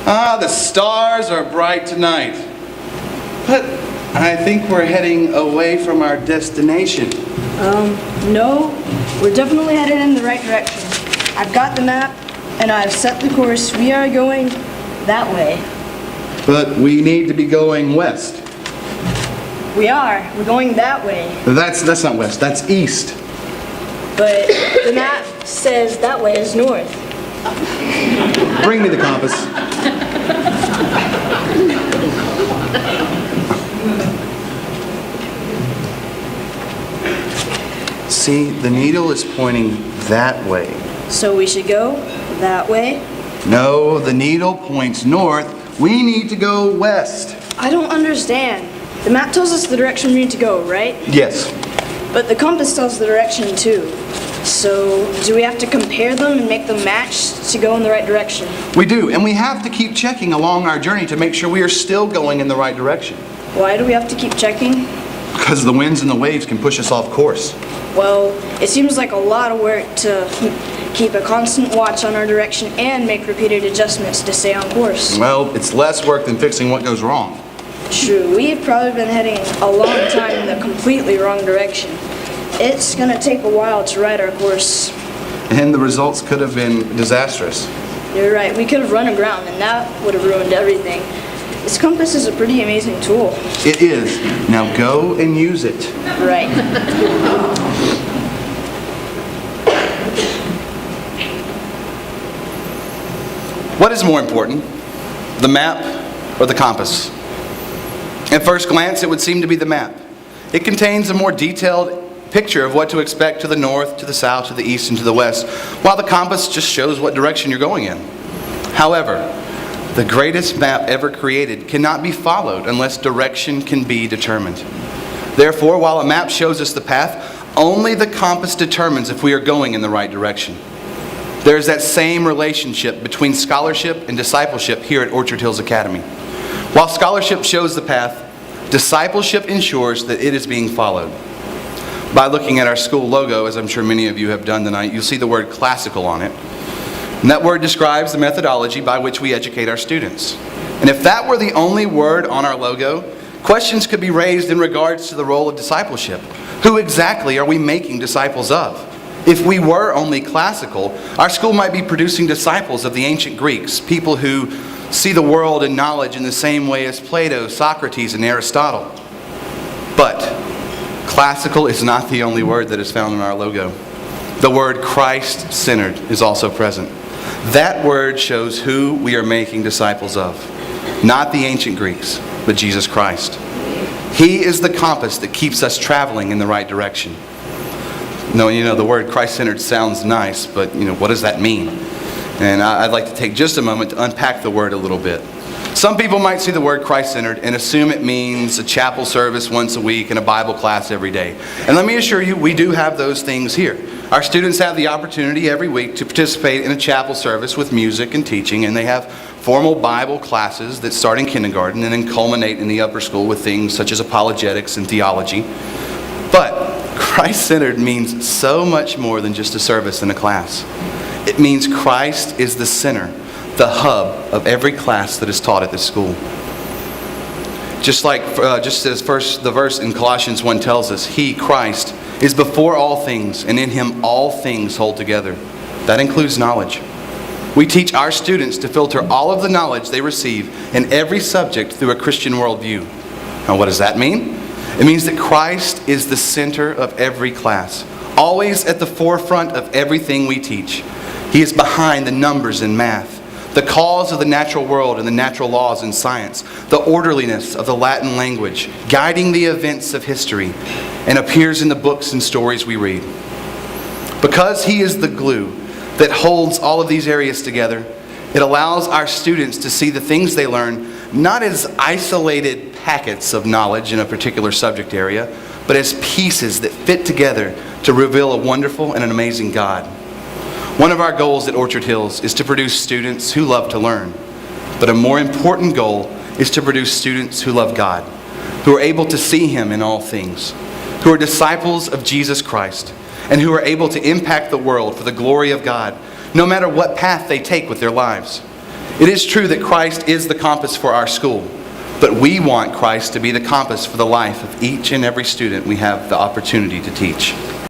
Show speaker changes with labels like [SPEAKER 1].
[SPEAKER 1] The stars are bright tonight. But I think we're heading away from our destination.
[SPEAKER 2] No. We're definitely headed in the right direction. I've got the map, and I've set the course. We are going that way.
[SPEAKER 1] But we need to be going west.
[SPEAKER 2] We are. We're going that way.
[SPEAKER 1] That's not west, that's east.
[SPEAKER 2] But the map says that way is north.
[SPEAKER 1] Bring me the compass. See, the needle is pointing that way.
[SPEAKER 2] So we should go that way?
[SPEAKER 1] No, the needle points north. We need to go west.
[SPEAKER 2] I don't understand. The map tells us the direction we need to go, right?
[SPEAKER 1] Yes.
[SPEAKER 2] But the compass tells the direction too. So, do we have to compare them and make them match to go in the right direction?
[SPEAKER 1] We do, and we have to keep checking along our journey to make sure we are still going in the right direction.
[SPEAKER 2] Why do we have to keep checking?
[SPEAKER 1] Because the winds and the waves can push us off course.
[SPEAKER 2] Well, it seems like a lot of work to keep a constant watch on our direction and make repeated adjustments to stay on course.
[SPEAKER 1] Well, it's less work than fixing what goes wrong.
[SPEAKER 2] True, we've probably been heading a long time in the completely wrong direction. It's going to take a while to right our course.
[SPEAKER 1] And the results could have been disastrous.
[SPEAKER 2] You're right, we could have run aground and that would have ruined everything. This compass is a pretty amazing tool.
[SPEAKER 1] It is. Now go and use it.
[SPEAKER 2] Right.
[SPEAKER 1] What is more important, the map or the compass? At first glance, it would seem to be the map. It contains a more detailed picture of what to expect to the north, to the south, to the east, and to the west, while the compass just shows what direction you're going in. However, the greatest map ever created cannot be followed unless direction can be determined. Therefore, while a map shows us the path, only the compass determines if we are going in the right direction. There is that same relationship between scholarship and discipleship here at Orchard Hills Academy. While scholarship shows the path, discipleship ensures that it is being followed. By looking at our school logo, as I'm sure many of you have done tonight, you'll see the word classical on it. And that word describes the methodology by which we educate our students. And if that were the only word on our logo, questions could be raised in regards to the role of discipleship. Who exactly are we making disciples of? If we were only classical, our school might be producing disciples of the ancient Greeks, people who see the world and knowledge in the same way as Plato, Socrates, and Aristotle. But classical is not the only word that is found in our logo. The word Christ-centered is also present. That word shows who we are making disciples of. Not the ancient Greeks, but Jesus Christ. He is the compass that keeps us traveling in the right direction. No, the word Christ-centered sounds nice, but what does that mean? And I'd like to take just a moment to unpack the word a little bit. Some people might see the word Christ-centered and assume it means a chapel service once a week and a Bible class every day. And let me assure you, we do have those things here. Our students have the opportunity every week to participate in a chapel service with music and teaching, and they have formal Bible classes that start in kindergarten and then culminate in the upper school with things such as apologetics and theology. But Christ-centered means so much more than just a service and a class. It means Christ is the center, the hub of every class that is taught at this school. Just as the verse in Colossians 1 tells us, He, Christ, is before all things, and in Him all things hold together. That includes knowledge. We teach our students to filter all of the knowledge they receive in every subject through a Christian worldview. Now, what does that mean? It means that Christ is the center of every class, always at the forefront of everything we teach. He is behind the numbers in math, the cause of the natural world and the natural laws in science, the orderliness of the Latin language, guiding the events of history, and appears in the books and stories we read. Because He is the glue that holds all of these areas together, it allows our students to see the things they learn not as isolated packets of knowledge in a particular subject area, but as pieces that fit together to reveal a wonderful and an amazing God. One of our goals at Orchard Hills is to produce students who love to learn. But a more important goal is to produce students who love God, who are able to see Him in all things, who are disciples of Jesus Christ, and who are able to impact the world for the glory of God, no matter what path they take with their lives. It is true that Christ is the compass for our school, but we want Christ to be the compass for the life of each and every student we have the opportunity to teach.